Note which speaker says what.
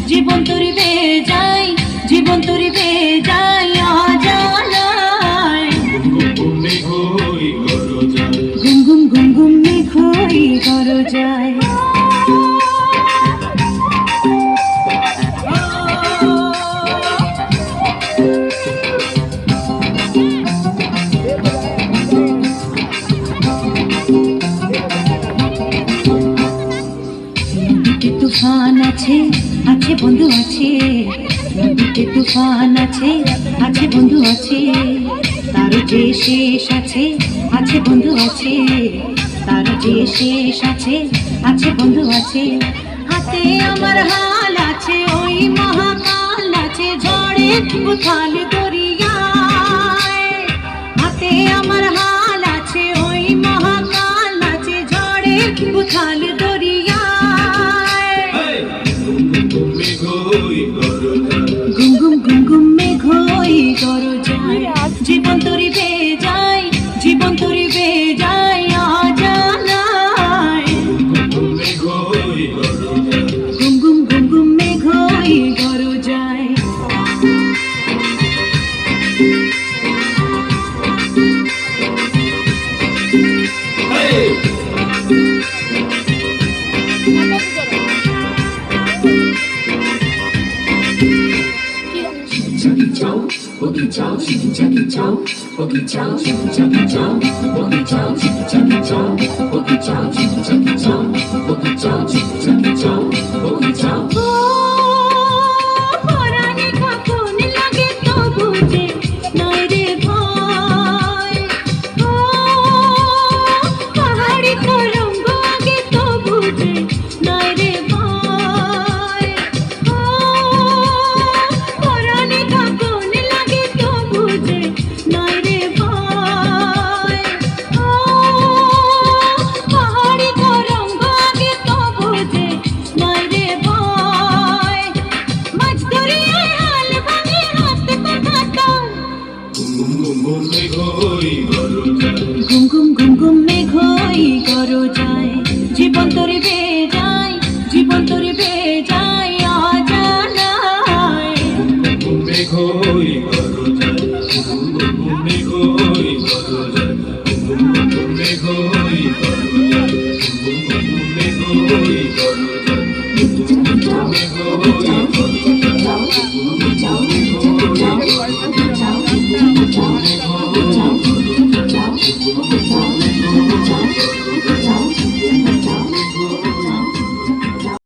Speaker 1: জীবন তরি বেয়ে যায়, জীবন তরি বেয়ে যায় অজানায়। ঘুম ঘুম ঘুম ঘুম মেঘ হই ঘর যায়। তুফান আছে, আছে বন্ধু আছে, নদীতে তুফান আছে, আছে বন্ধু আছে, তার যে শেষ আছে, আছে বন্ধু আছে, তার যে শেষ আছে, আছে বন্ধু আছে। হাতে আমার হাল আছে, ওই মহাকাল আছে, ঝড়ে উথাল দরিয়ায়। হাতে আমার হাল আছে, ওই মহাকাল আছে, ঝড়ে উথাল দরিয়ায়। ঘুম ঘুম ঘুম ঘুম মেঘ হই ঘর যায়। জীবন তরি বেয়ে যায়, জীবন তরি বেয়ে যায় অজানায়। ঘুম ঘুম ঘুম ঘুম মেঘ হই ঘর যায়। ঘুম ঘুম ঘুম ঘুম মেঘ হই ঘর যায়। জীবন তরি বেয়ে যায়, জীবন তরি বেয়ে যায় অজানায়। মেঘ হই ঘর যায়, মেঘ হই ঘর যায়, মেঘ হই ঘর যায়, মেঘ হই ঘর যায়, মেঘ হই ঘর যায়।